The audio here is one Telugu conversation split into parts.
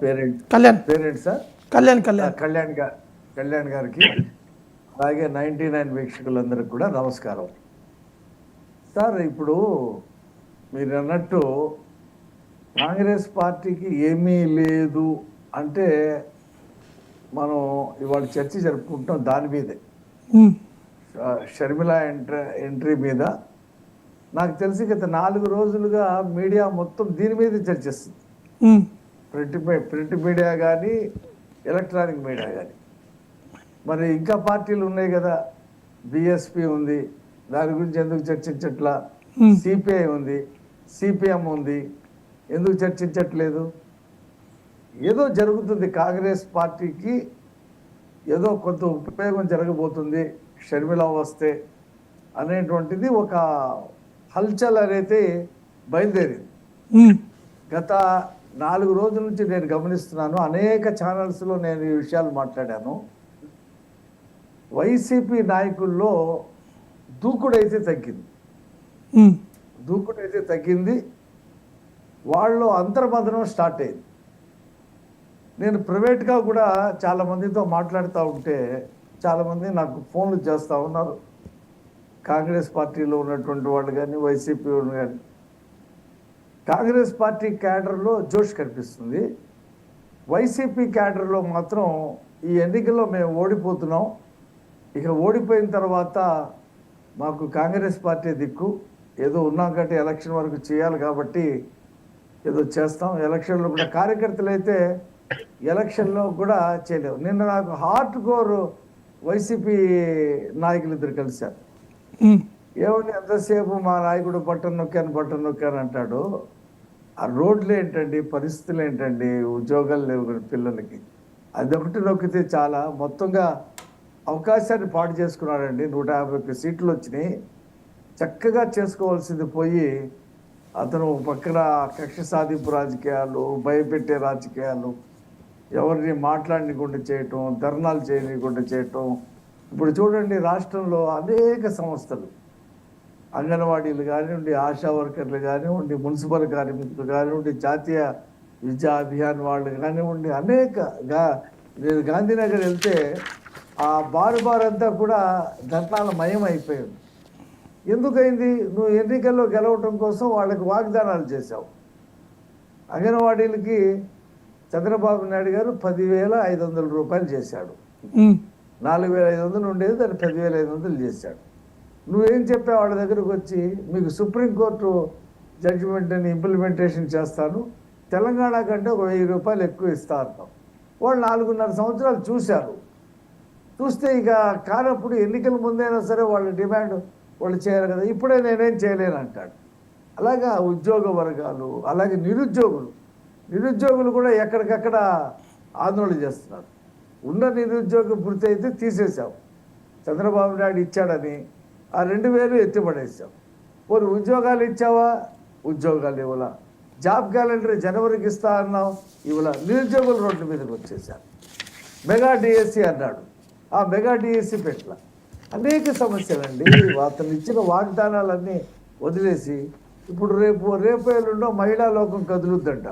పేరెంట్ కళ్యాణ్ పేరెంట్సా కళ్యాణ్ కళ్యాణ్ గారికి అలాగే 99 వీక్షకులందరికీ కూడా నమస్కారం. సార్, ఇప్పుడు మీరు అన్నట్టు కాంగ్రెస్ పార్టీకి ఏమీ లేదు అంటే మనం ఇవాళ చర్చ జరుపుకుంటాం దాని మీదే. షర్మిల ఎంట్రీ మీద నాకు తెలిసి గత 4 రోజులుగా మీడియా మొత్తం దీని మీద చర్చిస్తుంది. ప్రింట్ మీడియా కానీ ఎలక్ట్రానిక్ మీడియా కానీ. మరి ఇంకా పార్టీలు ఉన్నాయి కదా, బిఎస్పి ఉంది, దాని గురించి ఎందుకు చర్చించట్లా? సిపిఐ ఉంది, సిపిఎం ఉంది, ఎందుకు చర్చించట్లేదు? ఏదో జరుగుతుంది, కాంగ్రెస్ పార్టీకి ఏదో కొంత ఉపయోగం జరగబోతుంది షర్మిల వస్తే అనేటువంటిది ఒక హల్చల్ అనేది బయలుదేరింది. గత 4 రోజుల నుంచి నేను గమనిస్తున్నాను, అనేక ఛానల్స్లో నేను ఈ విషయాలు మాట్లాడాను. వైసీపీ నాయకుల్లో దూకుడైతే తగ్గింది, వాళ్ళు అంతర్మథనం స్టార్ట్ అయింది. నేను ప్రైవేట్గా కూడా చాలామందితో మాట్లాడుతూ ఉంటే చాలామంది నాకు ఫోన్లు చేస్తూ ఉన్నారు, కాంగ్రెస్ పార్టీలో ఉన్నటువంటి వాళ్ళు కానీ వైసీపీ వాళ్ళు కానీ. కాంగ్రెస్ పార్టీ క్యాడర్లో జోష్ కనిపిస్తుంది, వైసీపీ క్యాడర్లో మాత్రం ఈ ఎన్నికల్లో మేము ఓడిపోతున్నాం, ఇక ఓడిపోయిన తర్వాత మాకు కాంగ్రెస్ పార్టీ దిక్కు, ఏదో ఉన్నాం కంటే ఎలక్షన్ వరకు చేయాలి కాబట్టి ఏదో చేస్తాం, ఎలక్షన్లో కూడా కార్యకర్తలు అయితే ఎలక్షన్లో కూడా చేయలేవు. నిన్న నాకు హార్ట్ కోర్ వైసీపీ నాయకులు ఇద్దరు కలిశారు. ఏమండి ఎంతసేపు మా నాయకుడు బట్టన్ నొక్కాను అంటాడు, ఆ రోడ్లు ఏంటండి, పరిస్థితులు ఏంటండి, ఉద్యోగాలు లేవు పిల్లలకి, అదొకటి నొక్కితే చాలా మొత్తంగా అవకాశాన్ని పాటు చేసుకున్నాడండి. 151 సీట్లు వచ్చినాయి, చక్కగా చేసుకోవాల్సింది పోయి అతను పక్కన కక్ష సాధింపు రాజకీయాలు, భయపెట్టే రాజకీయాలు, ఎవరిని మాట్లాడనీయకుండా చేయటం, ధర్నాలు చేయనీయకుండా చేయటం. ఇప్పుడు చూడండి, రాష్ట్రంలో అనేక సంస్థలు, అంగన్వాడీలు కానివ్వండి, ఆశా వర్కర్లు కానివ్వండి, మున్సిపల్ కార్మికులు కానివ్వండి, జాతీయ విద్యా అభియాన్ వాళ్ళు కానివ్వండి, నేను గాంధీనగర్ వెళ్తే ఆ బారు అంతా కూడా ధర్నాల మయం అయిపోయింది. ఎందుకైంది? నువ్వు ఎన్నికల్లో గెలవటం కోసం వాళ్ళకి వాగ్దానాలు చేశావు. అంగన్వాడీలకి చంద్రబాబు నాయుడు గారు 10,500 రూపాయలు చేశాడు, 4,500 ఉండేది దాన్ని 10,500 చేశాడు. నువ్వేం చెప్పావు వాళ్ళ దగ్గరకు వచ్చి? మీకు సుప్రీంకోర్టు జడ్జిమెంట్ని ఇంప్లిమెంటేషన్ చేస్తాను, తెలంగాణ కంటే ఒక 1,000 రూపాయలు ఎక్కువ ఇస్తా అన్నాం. వాళ్ళు 4.5 సంవత్సరాలు చూశారు. చూస్తే ఇక కానప్పుడు ఎన్నికల ముందైనా సరే వాళ్ళ డిమాండ్ వాళ్ళు చేయాలి కదా, ఇప్పుడే నేనేం చేయలేను అంటాడు. అలాగా ఉద్యోగ వర్గాలు, అలాగే నిరుద్యోగులు కూడా ఎక్కడికక్కడ ఆందోళన చేస్తున్నారు. ఉన్న నిరుద్యోగ వృత్తి అయితే తీసేసావు, చంద్రబాబు నాయుడు ఇచ్చాడని ఆ 2,000 ఎత్తిపడేసావు. పోనీ ఉద్యోగాలు ఇచ్చావా? ఉద్యోగాలు ఇవ్వాల. జాబ్ క్యాలెండర్ జనవరికి ఇస్తా అన్నావు, ఇవ్వాల. నిరుద్యోగులు రోడ్ల మీదకి వచ్చేసారు. మెగా డిఎస్సి అన్నాడు, ఆ మెగా డిఎస్సి పెట్టల. అనేక సమస్యలండి. అతను ఇచ్చిన వాగ్దానాలన్నీ వదిలేసి ఇప్పుడు రేపు ఎల్లుండో మహిళా లోకం కదులుద్దంట.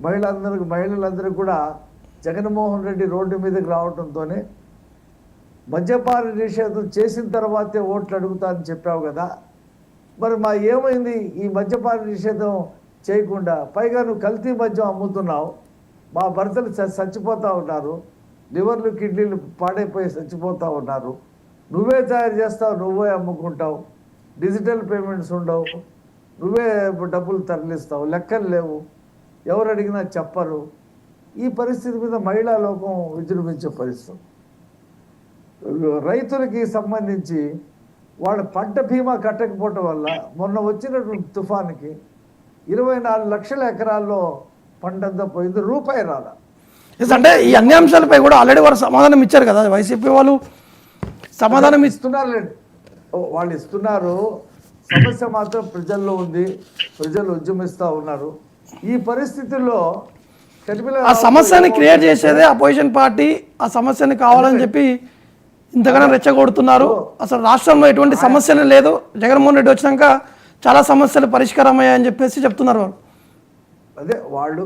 మహిళలందరూ కూడా జగన్మోహన్ రెడ్డి రోడ్డు మీదకి రావడంతోనే మద్యపాన నిషేధం చేసిన తర్వాతే ఓట్లు అడుగుతా అని చెప్పావు కదా, మరి ఏమైంది? ఈ మద్యపాన నిషేధం చేయకుండా పైగా నువ్వు కల్తీ మద్యం అమ్ముతున్నావు, మా భర్తలు చచ్చిపోతూ ఉన్నారు, లివర్లు కిడ్నీలు పాడైపోయి చచ్చిపోతూ ఉన్నారు, నువ్వే తయారు చేస్తావు, నువ్వే అమ్ముకుంటావు, డిజిటల్ పేమెంట్స్ ఉండవు, నువ్వే డబ్బులు తరలిస్తావు, లెక్కలు లేవు, ఎవరు అడిగినా చెప్పరు. ఈ పరిస్థితి మీద మహిళా లోకం విజృంభించే పరిస్థితి. రైతులకి సంబంధించి వాళ్ళ పంట బీమా కట్టకపోవటం వల్ల మొన్న వచ్చినటువంటి తుఫానుకి 24 లక్షల ఎకరాల్లో పంటంతా పోయింది, రూపాయి రాల. అంటే ఈ అన్ని అంశాలపై కూడా ఆల్రెడీ వారు సమాధానం ఇచ్చారు కదా, వైసీపీ వాళ్ళు సమాధానం ఇస్తున్నారులేండి, వాళ్ళు ఇస్తున్నారు. సమస్య మాత్రం ప్రజల్లో ఉంది, ప్రజలు ఉద్యమిస్తూ ఉన్నారు. ఈ పరిస్థితుల్లో ఆ సమస్యని క్రియేట్ చేసేదే అపోజిషన్ పార్టీ. ఆ సమస్యని కావాలని చెప్పి ఇంతగానో రెచ్చగొడుతున్నారు. అసలు రాష్ట్రంలో ఎటువంటి సమస్యలు లేదు, జగన్మోహన్ రెడ్డి వచ్చినాక చాలా సమస్యలు పరిష్కారం అయ్యాయని చెప్పేసి చెప్తున్నారు వాళ్ళు. అదే వాళ్ళు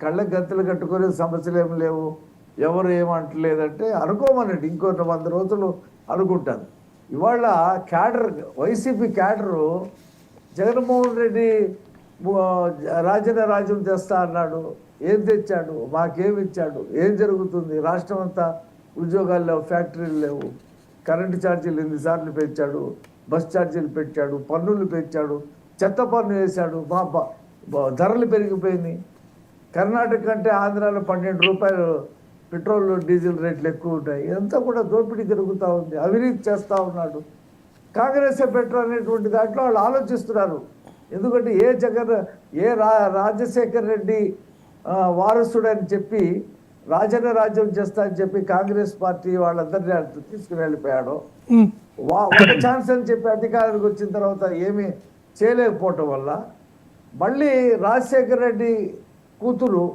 కళ్ళకి గంతలు కట్టుకునే సమస్యలు ఏమి లేవు, ఎవరు ఏమంటలేదంటే అనుకోమనండి, ఇంకో 100 రోజులు అనుకుంటాను. ఇవాళ cadre, YCP cadre Jaganmohan Reddy రాజ్యం తెస్తా అన్నాడు, ఏం తెచ్చాడు, మాకేమి ఇచ్చాడు, ఏం జరుగుతుంది, రాష్ట్రం అంతా ఉద్యోగాలు లేవు, ఫ్యాక్టరీలు లేవు, కరెంటు ఛార్జీలు ఎన్నిసార్లు పెంచాడు, బస్ ఛార్జీలు పెంచాడు, పన్నులు పెంచాడు, చెత్త పన్ను వేశాడు, ధరలు పెరిగిపోయినాయి. కర్ణాటక కంటే ఆంధ్రాలో 12 రూపాయలు పెట్రోల్ డీజిల్ రేట్లు ఎక్కువ ఉంటాయి. ఇదంతా కూడా దోపిడీ జరుగుతూ ఉంది, అవినీతి చేస్తూ ఉన్నాడు. కాంగ్రెస్ బెటర్ అనేటువంటి దాంట్లో వాళ్ళు ఆలోచిస్తున్నారు. ఎందుకంటే రాజశేఖర్ రెడ్డి వారసుడని చెప్పి రాజ్యం చేస్తా అని చెప్పి కాంగ్రెస్ పార్టీ వాళ్ళందరినీ తీసుకుని వెళ్ళిపోయాడు. ఒక ఛాన్స్ అని చెప్పి అధికారానికి వచ్చిన తర్వాత ఏమీ చేయలేకపోవటం వల్ల మళ్ళీ రాజశేఖర్ రెడ్డి కూతురు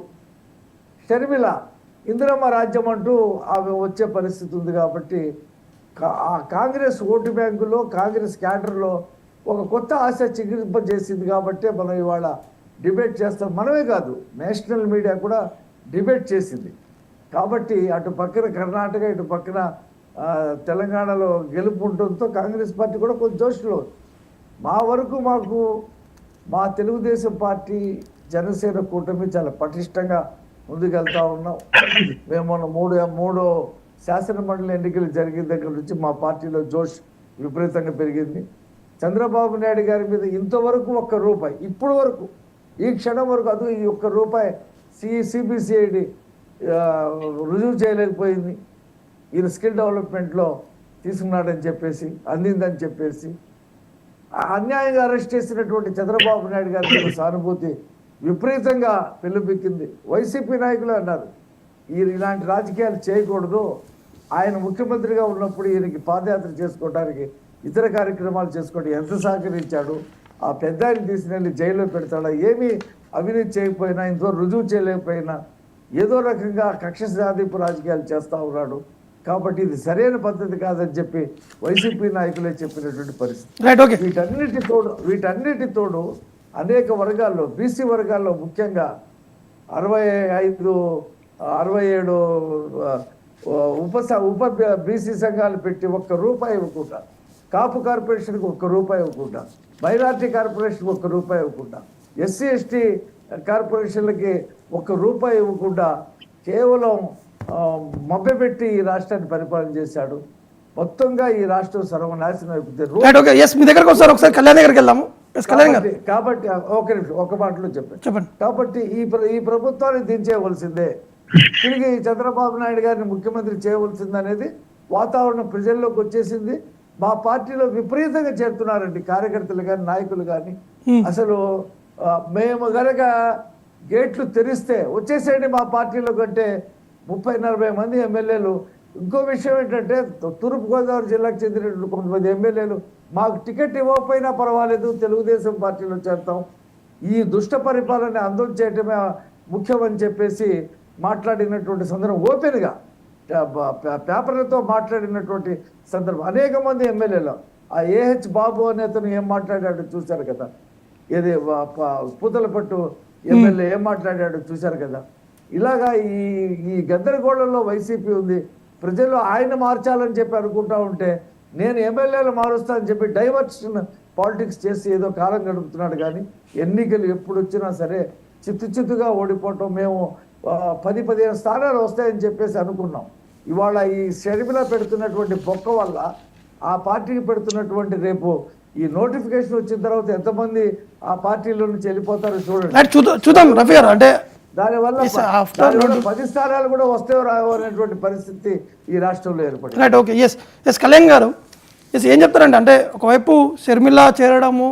షర్మిల ఇందిరమ్మ రాజ్యం అంటూ ఆమె వచ్చే పరిస్థితి ఉంది. కాబట్టి ఆ కాంగ్రెస్ ఓటు బ్యాంకులో, కాంగ్రెస్ క్యాడర్లో ఒక కొత్త ఆశ చిగురింపజేసింది. కాబట్టి మనం ఇవాళ డిబేట్ చేస్తాం. మనమే కాదు, నేషనల్ మీడియా కూడా డిబేట్ చేసింది. కాబట్టి అటు పక్కన కర్ణాటక, ఇటు పక్కన తెలంగాణలో గెలుపు ఉండటంతో కాంగ్రెస్ పార్టీ కూడా కొంచెం జోష్లో. మాకు మా తెలుగుదేశం పార్టీ, జనసేన కూటమి చాలా పటిష్టంగా ముందుకెళ్తా ఉన్నాం. మేము మొన్న మూడో శాసనమండలి ఎన్నికలు జరిగిన దగ్గర నుంచి మా పార్టీలో జోష్ విపరీతంగా పెరిగింది. చంద్రబాబు నాయుడు గారి మీద ఇంతవరకు ₹1, ఇప్పుడు వరకు ఈ క్షణం వరకు అది ఈ ₹1 సిబిసిఐడి రుజువు చేయలేకపోయింది. ఈయన స్కిల్ డెవలప్మెంట్లో తీసుకున్నాడని చెప్పేసి, అందిందని చెప్పేసి అన్యాయంగా అరెస్ట్ చేసినటువంటి చంద్రబాబు నాయుడు గారి సానుభూతి విపరీతంగా పెళ్ళుపెక్కింది. వైసీపీ నాయకులు అన్నారు, ఇలాంటి రాజకీయాలు చేయకూడదు, ఆయన ముఖ్యమంత్రిగా ఉన్నప్పుడు ఈయనకి పాదయాత్ర చేసుకోవడానికి, ఇతర కార్యక్రమాలు చేసుకోవడం ఎంత సహకరించాడు, ఆ పెద్ద ఆయన తీసుకెళ్ళి జైల్లో పెడతాడా, ఏమీ అవినీతి చేయకపోయినా, ఇంతో రుజువు చేయలేకపోయినా ఏదో రకంగా కక్ష సాధింపు రాజకీయాలు చేస్తూ ఉన్నాడు. కాబట్టి ఇది సరైన పద్ధతి కాదని చెప్పి వైసీపీ నాయకులే చెప్పినటువంటి పరిస్థితి. వీటన్నిటి తోడు అనేక వర్గాల్లో, బీసీ వర్గాల్లో ముఖ్యంగా 67 ఉప బీసీ సంఘాలు పెట్టి ₹1 ఇవ్వకుండా, కాపు కార్పొరేషన్కి ₹1 ఇవ్వకుండా, మైనార్టీ కార్పొరేషన్కి ₹1 ఇవ్వకుండా, ఎస్సీ ఎస్టీ కార్పొరేషన్లకి ₹1 ఇవ్వకుండా కేవలం మభ్యపెట్టి ఈ రాష్ట్రాన్ని పరిపాలన చేశాడు. మొత్తంగా ఈ రాష్ట్రం సర్వనాశనం అయిపోతుంది. మీ దగ్గరకు ఒకసారి కళ్యాణ్ దగ్గరికి వెళ్దాము. కాబట్టి ఒక మాటలో చెప్పండి. కాబట్టి ఈ ప్రభుత్వాన్ని దించేయవలసిందే, తిరిగి చంద్రబాబు నాయుడు గారిని ముఖ్యమంత్రి చేయవలసిందనేది వాతావరణం ప్రజల్లోకి వచ్చేసింది. మా పార్టీలో విపరీతంగా చేరుతున్నారండి కార్యకర్తలు కానీ, నాయకులు కానీ. అసలు మేము గనక గేట్లు తెరిస్తే వచ్చేసేయండి మా పార్టీలో కంటే 30-40 మంది ఎమ్మెల్యేలు. ఇంకో విషయం ఏంటంటే, తూర్పుగోదావరి జిల్లాకు చెందినటువంటి కొంతమంది ఎమ్మెల్యేలు మాకు టికెట్ ఇవ్వకపోయినా పర్వాలేదు, తెలుగుదేశం పార్టీలో చేరుతాం, ఈ దుష్ట పరిపాలన అందం చేయటమే ముఖ్యమని చెప్పేసి మాట్లాడినటువంటి సందర్భం, ఓపెన్గా పేపర్లతో మాట్లాడినటువంటి సందర్భం అనేక మంది ఎమ్మెల్యేలు. ఆ ఏహెచ్ బాబు అనే అతను ఏం మాట్లాడాడో చూశారు కదా, ఏది పూతలపట్టు ఎమ్మెల్యే ఏం మాట్లాడాడో చూశారు కదా. ఇలాగా ఈ గద్దరగోళంలో వైసీపీ ఉంది. ప్రజలు ఆయన మార్చాలని చెప్పి అనుకుంటా ఉంటే, నేను ఎమ్మెల్యేలు మారుస్తా అని చెప్పి డైవర్షన్ పాలిటిక్స్ చేసి ఏదో కాలం గడుపుతున్నాడు. కానీ ఎన్నికలు ఎప్పుడు వచ్చినా సరే చిత్తుగా ఓడిపోవటం. మేము 10-15 స్థానాలు వస్తాయని చెప్పేసి అనుకున్నాం. ఇవాళ ఈ షర్మిల పెడుతున్నటువంటి బొక్క వల్ల ఆ పార్టీకి పెడుతున్నటువంటి రేపు ఈ నోటిఫికేషన్ వచ్చిన తర్వాత ఎంతమంది ఆ పార్టీలో నుంచి వెళ్ళిపోతారో చూద్దాం రఫీ గారు. అంటే దానివల్ల 10 స్థానాలు కూడా వస్తే రావో అనేటువంటి పరిస్థితి ఈ రాష్ట్రంలో ఏర్పడింది. Right, okay. ఎస్ కళ్యాణ్ గారు, ఏం చెప్తారంటే, అంటే ఒకవైపు షర్మిల చేరడము,